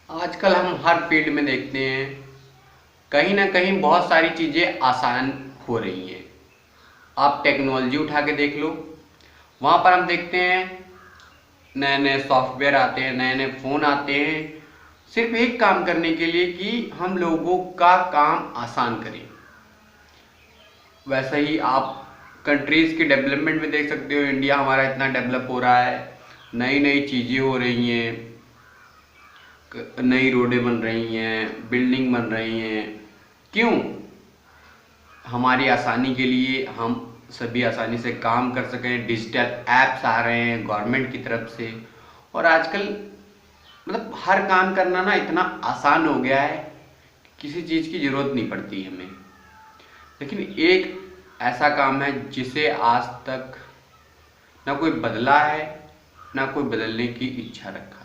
आजकल हम हर फील्ड में देखते हैं कहीं ना कहीं बहुत सारी चीज़ें आसान हो रही हैं। आप टेक्नोलॉजी उठा के देख लो, वहाँ पर हम देखते हैं नए नए सॉफ्टवेयर आते हैं, नए नए फ़ोन आते हैं, सिर्फ एक काम करने के लिए कि हम लोगों का काम आसान करें। वैसे ही आप कंट्रीज़ के डेवलपमेंट में देख सकते हो, इंडिया हमारा इतना डेवलप हो रहा है, नई नई चीज़ें हो रही हैं, नई रोडें बन रही हैं, बिल्डिंग बन रही हैं। क्यों? हमारी आसानी के लिए, हम सभी आसानी से काम कर सकें। डिजिटल ऐप्स आ रहे हैं गवर्नमेंट की तरफ से, और आजकल मतलब हर काम करना ना इतना आसान हो गया है, किसी चीज़ की ज़रूरत नहीं पड़ती हमें। लेकिन एक ऐसा काम है जिसे आज तक ना कोई बदला है, ना कोई बदलने की इच्छा रखा है।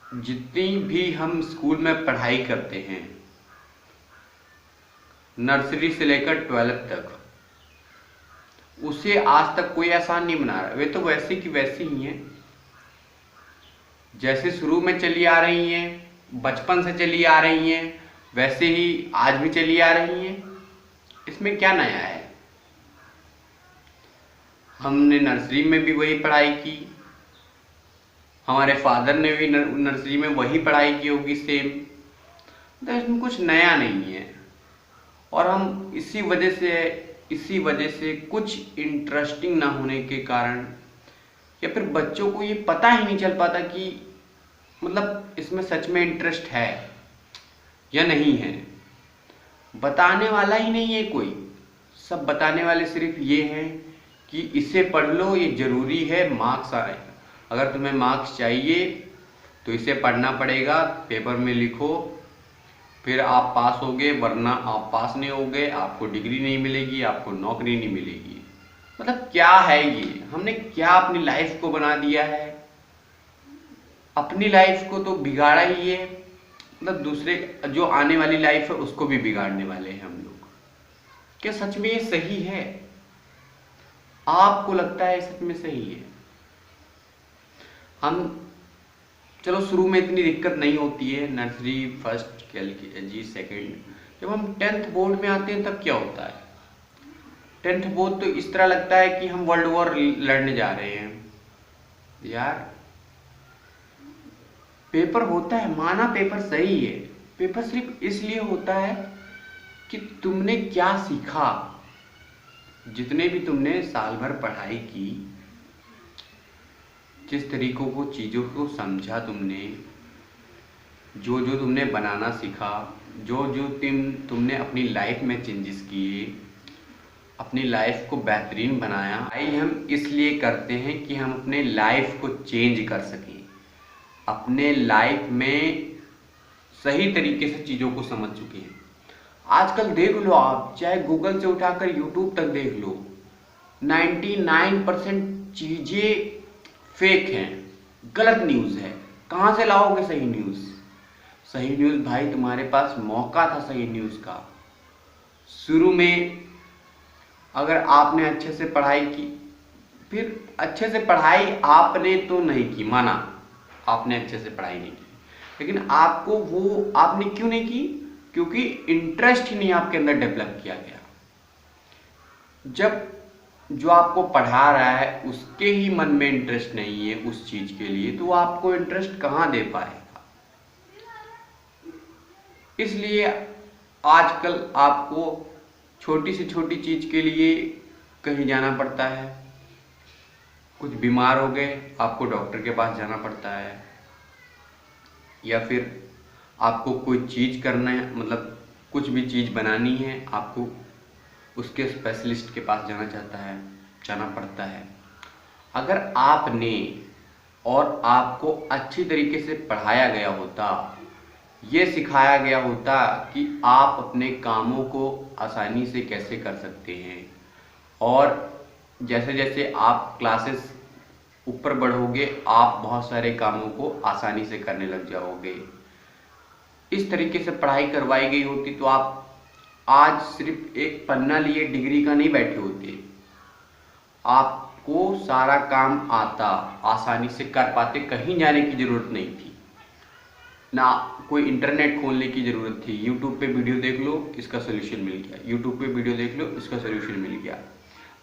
जितनी भी हम स्कूल में पढ़ाई करते हैं, नर्सरी से लेकर 12th तक, उसे आज तक कोई आसान नहीं बना रहा। वे तो वैसे की वैसी ही हैं, जैसे शुरू में चली आ रही हैं, बचपन से चली आ रही हैं, वैसे ही आज भी चली आ रही हैं। इसमें क्या नया है? हमने नर्सरी में भी वही पढ़ाई की, हमारे फादर ने भी नर्सरी में वही पढ़ाई की होगी सेम। तो इसमें कुछ नया नहीं है। और हम इसी वजह से कुछ इंटरेस्टिंग ना होने के कारण, या फिर बच्चों को ये पता ही नहीं चल पाता कि मतलब इसमें सच में इंटरेस्ट है या नहीं है। बताने वाला ही नहीं है कोई। सब बताने वाले सिर्फ ये हैं कि इसे पढ़ लो, ये ज़रूरी है, मार्क्स आए, अगर तुम्हें मार्क्स चाहिए तो इसे पढ़ना पड़ेगा, पेपर में लिखो, फिर आप पास होगे, वरना आप पास नहीं होगे, आपको डिग्री नहीं मिलेगी, आपको नौकरी नहीं मिलेगी। मतलब क्या है ये? हमने क्या अपनी लाइफ को बना दिया है? अपनी लाइफ को तो बिगाड़ा ही है, मतलब दूसरे जो आने वाली लाइफ है उसको भी बिगाड़ने वाले हैं हम लोग। क्या सच में ये सही है? आपको लगता है सच में सही है? हम चलो शुरू में इतनी दिक्कत नहीं होती है, नर्सरी फर्स्ट LKG सेकंड, जब हम 10th बोर्ड में आते हैं तब क्या होता है? 10th बोर्ड तो इस तरह लगता है कि हम वर्ल्ड वॉर लड़ने जा रहे हैं यार। पेपर होता है, माना पेपर सही है, पेपर सिर्फ इसलिए होता है कि तुमने क्या सीखा, जितने भी तुमने साल भर पढ़ाई की, जिस तरीकों को, चीज़ों को समझा तुमने, जो जो तुमने बनाना सीखा, जो जो तुमने अपनी लाइफ में चेंजेस किए, अपनी लाइफ को बेहतरीन बनाया। पढ़ाई हम इसलिए करते हैं कि हम अपने लाइफ को चेंज कर सकें, अपने लाइफ में सही तरीके से चीज़ों को समझ चुके हैं। आजकल देख लो, आप चाहे गूगल से उठाकर यूट्यूब तक देख लो, 99% चीज़ें फेक हैं, गलत न्यूज़ है। कहाँ से लाओगे सही न्यूज़? सही न्यूज़ भाई, तुम्हारे पास मौका था सही न्यूज़ का। शुरू में अगर आपने अच्छे से पढ़ाई की, फिर अच्छे से पढ़ाई आपने तो नहीं की, माना आपने अच्छे से पढ़ाई नहीं की, लेकिन आपको वो आपने क्यों नहीं की? क्योंकि इंटरेस्ट ही नहीं आपके अंदर डेवलप किया गया। जब जो आपको पढ़ा रहा है उसके ही मन में इंटरेस्ट नहीं है उस चीज के लिए, तो वो आपको इंटरेस्ट कहाँ दे पाएगा? इसलिए आजकल आपको छोटी से छोटी चीज के लिए कहीं जाना पड़ता है। कुछ बीमार हो गए, आपको डॉक्टर के पास जाना पड़ता है, या फिर आपको कोई चीज़ करना है, मतलब कुछ भी चीज़ बनानी है, आपको उसके स्पेशलिस्ट के पास जाना पड़ता है। अगर आपने और आपको अच्छी तरीके से पढ़ाया गया होता, ये सिखाया गया होता कि आप अपने कामों को आसानी से कैसे कर सकते हैं, और जैसे जैसे आप क्लासेस ऊपर बढ़ोगे, आप बहुत सारे कामों को आसानी से करने लग जाओगे। इस तरीके से पढ़ाई करवाई गई होती तो आप आज सिर्फ एक पन्ना लिए डिग्री का नहीं बैठे होते। आप को सारा काम आता, आसानी से कर पाते, कहीं जाने की ज़रूरत नहीं थी, ना कोई इंटरनेट खोलने की ज़रूरत थी। यूट्यूब पे वीडियो देख लो, इसका सोल्यूशन मिल गया, यूट्यूब पे वीडियो देख लो, इसका सोल्यूशन मिल गया।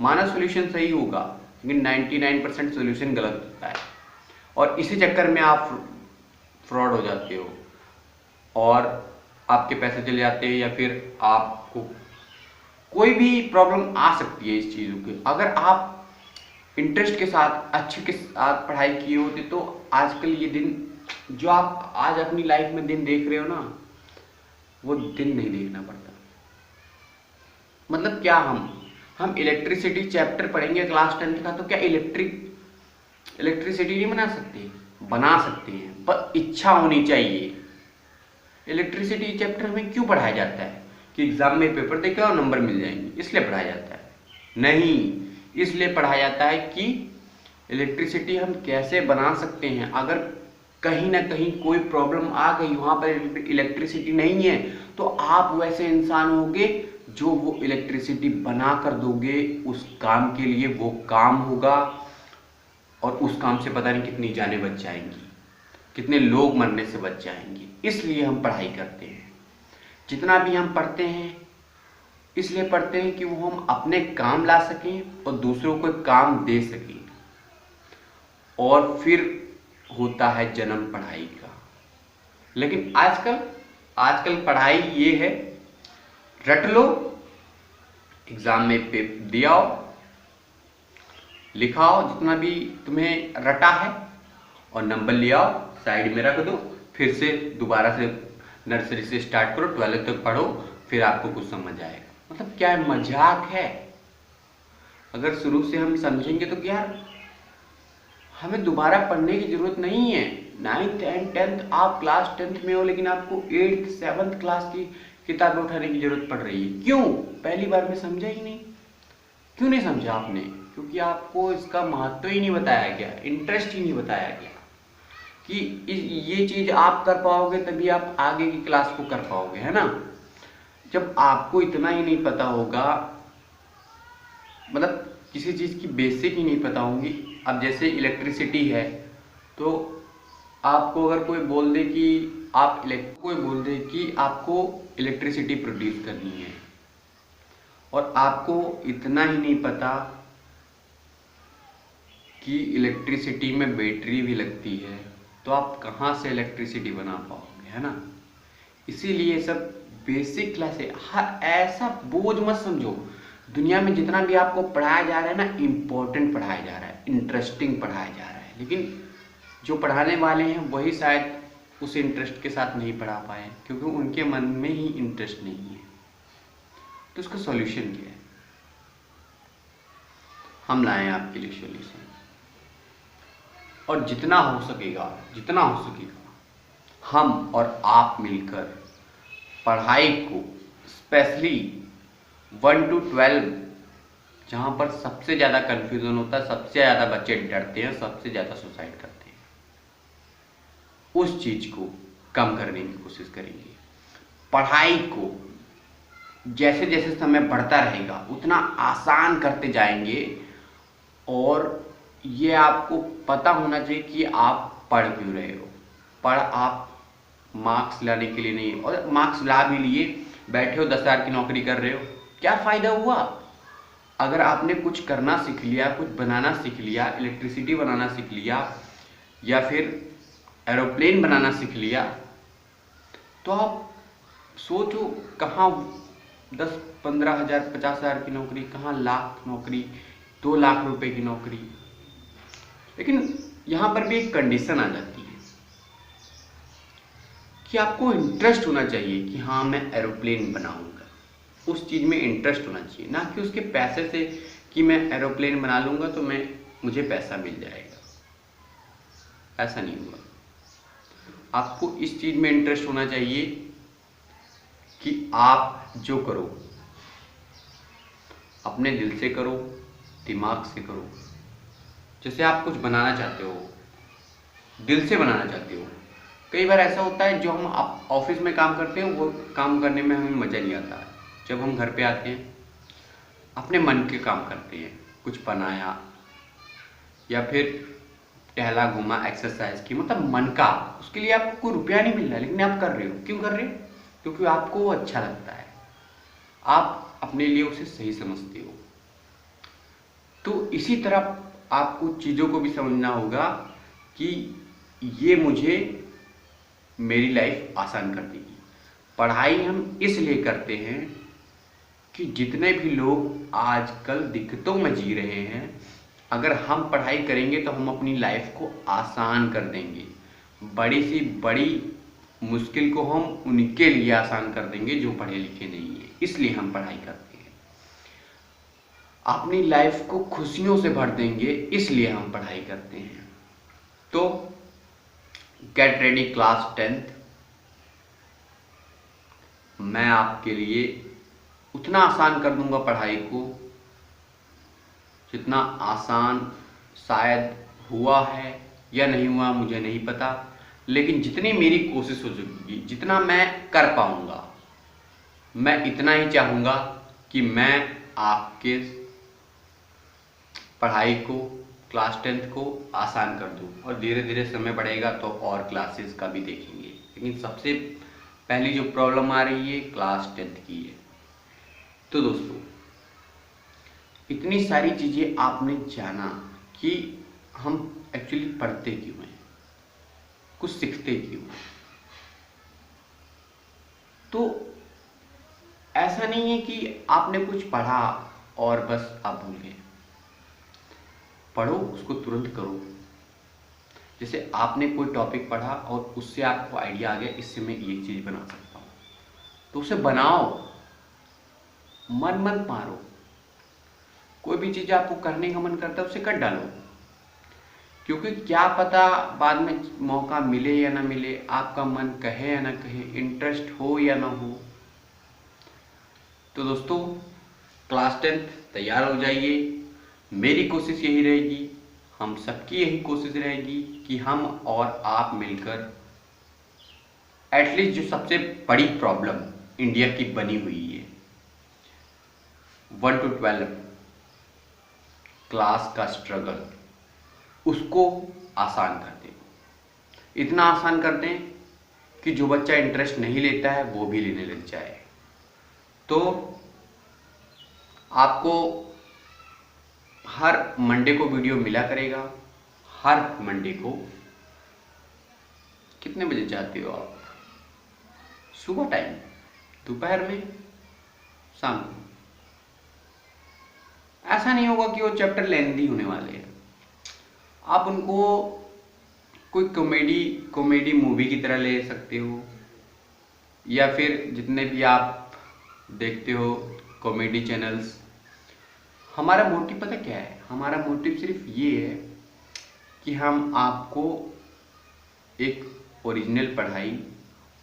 माना सोल्यूशन सही होगा, लेकिन 99% सोल्यूशन गलत होता है, और इसी चक्कर में आप फ्रॉड हो जाते हो और आपके पैसे चले जाते हैं, या फिर आपको कोई भी प्रॉब्लम आ सकती है इस चीज़ों की। अगर आप इंटरेस्ट के साथ, अच्छे के साथ पढ़ाई किए होते तो आजकल ये दिन जो आप आज अपनी लाइफ में दिन देख रहे हो ना, वो दिन नहीं देखना पड़ता। मतलब क्या, हम इलेक्ट्रिसिटी चैप्टर पढ़ेंगे क्लास 10 का, तो क्या इलेक्ट्रिसिटी नहीं बना सकते? बना सकते हैं, पर इच्छा होनी चाहिए। इलेक्ट्रिसिटी चैप्टर हमें क्यों पढ़ाया जाता है? कि एग्जाम में पेपर देके और नंबर मिल जाएंगे, इसलिए पढ़ाया जाता है? नहीं, इसलिए पढ़ाया जाता है कि इलेक्ट्रिसिटी हम कैसे बना सकते हैं। अगर कहीं ना कहीं कोई प्रॉब्लम आ गई, वहां पर इलेक्ट्रिसिटी नहीं है, तो आप वैसे इंसान होगे जो वो इलेक्ट्रिसिटी बना कर दोगे उस काम के लिए। वो काम होगा और उस काम से पता नहीं कितनी जानें बच जाएंगी, कितने लोग मरने से बच जाएंगे। इसलिए हम पढ़ाई करते हैं। जितना भी हम पढ़ते हैं इसलिए पढ़ते हैं कि वो हम अपने काम ला सकें और दूसरों को काम दे सकें। और फिर होता है जन्म पढ़ाई का। लेकिन आजकल पढ़ाई ये है, रट लो, एग्जाम में पेपर दियाओ, लिखाओ जितना भी तुम्हें रटा है, और नंबर ले आओ, साइड में रख दो, फिर से दोबारा से नर्सरी से स्टार्ट करो, 12th तक पढ़ो, फिर आपको कुछ समझ आएगा। मतलब क्या है, मजाक है। अगर शुरू से हम समझेंगे तो यार हमें दोबारा पढ़ने की जरूरत नहीं है। 9th and 10th आप क्लास 10th में हो, लेकिन आपको 8th 7th क्लास की किताबें उठाने की जरूरत पड़ रही है। क्यों? पहली बार में समझा ही नहीं। क्यों नहीं समझा आपने? क्योंकि आपको इसका महत्व ही नहीं बताया गया, इंटरेस्ट ही नहीं बताया गया कि ये चीज आप कर पाओगे तभी आप आगे की क्लास को कर पाओगे, है ना। जब आपको इतना ही नहीं पता होगा, मतलब किसी चीज की बेसिक ही नहीं पता होंगी। अब जैसे इलेक्ट्रिसिटी है, तो आपको अगर कोई बोल दे कि आपको इलेक्ट्रिसिटी प्रोड्यूस करनी है, और आपको इतना ही नहीं पता कि इलेक्ट्रिसिटी में बैटरी भी लगती है, तो आप कहाँ से इलेक्ट्रिसिटी बना पाओगे, है ना। इसीलिए सब बेसिक क्लास है। हर ऐसा बोझ मत समझो। दुनिया में जितना भी आपको पढ़ाया जा रहा है ना, इम्पोर्टेंट पढ़ाया जा रहा है, इंटरेस्टिंग पढ़ाया जा रहा है, लेकिन जो पढ़ाने वाले हैं वही शायद उस इंटरेस्ट के साथ नहीं पढ़ा पाए, क्योंकि उनके मन में ही इंटरेस्ट नहीं है। तो उसका सॉल्यूशन क्या है? हम लाएं आपके लिए सॉल्यूशन, और जितना हो सकेगा हम और आप मिलकर पढ़ाई को, स्पेशली 1 to 12, जहां पर सबसे ज्यादा कंफ्यूजन होता है, सबसे ज्यादा बच्चे डरते हैं, सबसे ज्यादा सुसाइड करते हैं, उस चीज को कम करने की कोशिश करेंगे। पढ़ाई को जैसे जैसे समय बढ़ता रहेगा उतना आसान करते जाएंगे, और ये आपको पता होना चाहिए कि आप पढ़ क्यों रहे हो। पढ़ आप मार्क्स लाने के लिए नहीं, और मार्क्स ला भी लिए, बैठे हो 10,000 की नौकरी कर रहे हो, क्या फायदा हुआ? अगर आपने कुछ करना सीख लिया, कुछ बनाना सीख लिया, इलेक्ट्रिसिटी बनाना सीख लिया, या फिर एरोप्लेन बनाना सीख लिया, तो आप सोचो कहाँ 10-15 हज़ार 50,000 की नौकरी, कहाँ लाख नौकरी, 2 लाख रुपए की नौकरी। लेकिन यहां पर भी एक कंडीशन आ जाती है कि आपको इंटरेस्ट होना चाहिए कि हाँ मैं एरोप्लेन बनाऊंगा, उस चीज में इंटरेस्ट होना चाहिए, ना कि उसके पैसे से कि मैं एरोप्लेन बना लूंगा तो मुझे पैसा मिल जाएगा। ऐसा नहीं होगा। आपको इस चीज में इंटरेस्ट होना चाहिए कि आप जो करो अपने दिल से करो, दिमाग से करो। जैसे आप कुछ बनाना चाहते हो, दिल से बनाना चाहते हो। कई बार ऐसा होता है जो हम ऑफिस में काम करते हैं, वो काम करने में हमें मज़ा नहीं आता। जब हम घर पे आते हैं अपने मन के काम करते हैं, कुछ बनाया, या फिर टहला घूमा एक्सरसाइज की, मतलब मन का, उसके लिए आपको कोई रुपया नहीं मिल रहा है लेकिन आप कर रहे हो। क्यों कर रहे हो? क्योंकि आपको वो अच्छा लगता है, आप अपने लिए उसे सही समझते हो। तो इसी तरह आपको चीज़ों को भी समझना होगा कि ये मुझे मेरी लाइफ आसान कर देगी। पढ़ाई हम इसलिए करते हैं कि जितने भी लोग आजकल दिक्कतों में जी रहे हैं, अगर हम पढ़ाई करेंगे तो हम अपनी लाइफ को आसान कर देंगे। बड़ी सी बड़ी मुश्किल को हम उनके लिए आसान कर देंगे जो पढ़े लिखे नहीं है, इसलिए हम पढ़ाई करते हैं। अपनी लाइफ को खुशियों से भर देंगे, इसलिए हम पढ़ाई करते हैं। तो गेट रेडी क्लास 10th, मैं आपके लिए उतना आसान कर दूंगा पढ़ाई को जितना आसान शायद हुआ है या नहीं हुआ मुझे नहीं पता, लेकिन जितनी मेरी कोशिश हो सकेगी, जितना मैं कर पाऊंगा, मैं इतना ही चाहूँगा कि मैं आपके पढ़ाई को, क्लास 10th को आसान कर दूं। और धीरे धीरे समय बढ़ेगा तो और क्लासेस का भी देखेंगे, लेकिन सबसे पहली जो प्रॉब्लम आ रही है क्लास 10th की है। तो दोस्तों, इतनी सारी चीज़ें आपने जाना कि हम एक्चुअली पढ़ते क्यों हैं, कुछ सीखते क्यों हैं। तो ऐसा नहीं है कि आपने कुछ पढ़ा और बस आप भूल गए। पढ़ो, उसको तुरंत करो। जैसे आपने कोई टॉपिक पढ़ा और उससे आपको आइडिया आ गया, इससे मैं ये चीज़ बना सकता हूँ, तो उसे बनाओ, मन मत मारो। कोई भी चीज़ आपको करने का मन करता है उसे कर डालो, क्योंकि क्या पता बाद में मौका मिले या ना मिले, आपका मन कहे या ना कहे, इंटरेस्ट हो या ना हो। तो दोस्तों, क्लास 10th तैयार हो जाइए। मेरी कोशिश यही रहेगी, हम सबकी यही कोशिश रहेगी कि हम और आप मिलकर एटलीस्ट जो सबसे बड़ी प्रॉब्लम इंडिया की बनी हुई है 1 to 12 क्लास का स्ट्रगल, उसको आसान कर दें। इतना आसान कर दें कि जो बच्चा इंटरेस्ट नहीं लेता है वो भी लेने लग जाए। तो आपको हर मंडे को वीडियो मिला करेगा। हर मंडे को कितने बजे चाहते हो आप? सुबह टाइम, दोपहर में, शाम को। ऐसा नहीं होगा कि वो चैप्टर लेंथी होने वाले हैं। आप उनको कोई कॉमेडी मूवी की तरह ले सकते हो, या फिर जितने भी आप देखते हो कॉमेडी चैनल्स। हमारा मोटिव पता क्या है? हमारा मोटिव सिर्फ ये है कि हम आपको एक ओरिजिनल पढ़ाई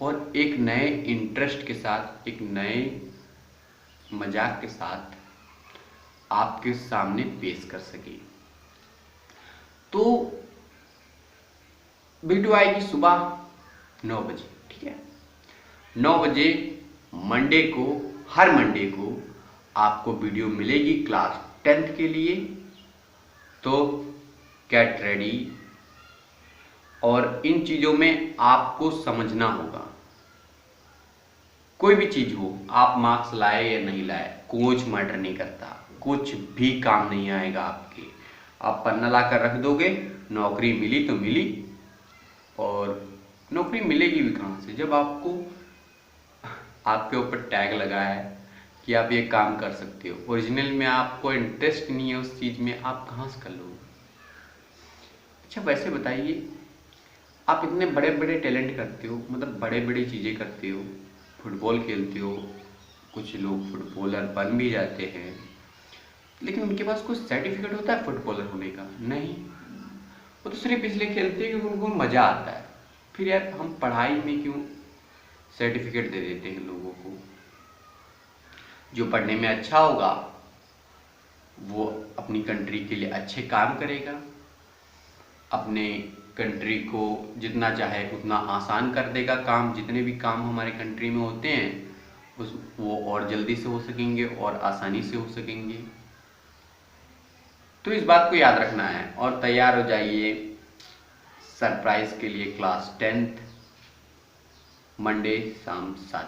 और एक नए इंटरेस्ट के साथ, एक नए मजाक के साथ आपके सामने पेश कर सके। तो वीडियो आएगी सुबह 9 बजे, ठीक है? 9 बजे मंडे को, हर मंडे को आपको वीडियो मिलेगी क्लास 10th के लिए। तो गेट रेडी। और इन चीज़ों में आपको समझना होगा, कोई भी चीज़ हो, आप मार्क्स लाए या नहीं लाए, कुछ मैटर नहीं करता, कुछ भी काम नहीं आएगा आपके। आप पन्ना ला कर रख दोगे, नौकरी मिली तो मिली, और नौकरी मिलेगी भी कहाँ से जब आपको, आपके ऊपर टैग लगा है कि आप ये काम कर सकते हो। ओरिजिनल में आपको इंटरेस्ट नहीं है उस चीज़ में, आप कहाँ से कर लोगे? अच्छा वैसे बताइए, आप इतने बड़े बड़े टैलेंट करते हो, मतलब बड़े बड़े चीज़ें करते हो, फुटबॉल खेलते हो, कुछ लोग फुटबॉलर बन भी जाते हैं, लेकिन उनके पास कुछ सर्टिफिकेट होता है फुटबॉलर होने का? नहीं, वो तो सिर्फ इसलिए खेलते हैं क्योंकि उनको मज़ा आता है। फिर यार हम पढ़ाई में क्यों सर्टिफिकेट दे देते हैं लोगों को? जो पढ़ने में अच्छा होगा वो अपनी कंट्री के लिए अच्छे काम करेगा, अपने कंट्री को जितना चाहे उतना आसान कर देगा काम। जितने भी काम हमारे कंट्री में होते हैं वो और जल्दी से हो सकेंगे और आसानी से हो सकेंगे। तो इस बात को याद रखना है और तैयार हो जाइए सरप्राइज के लिए क्लास 10th मंडे शाम 7।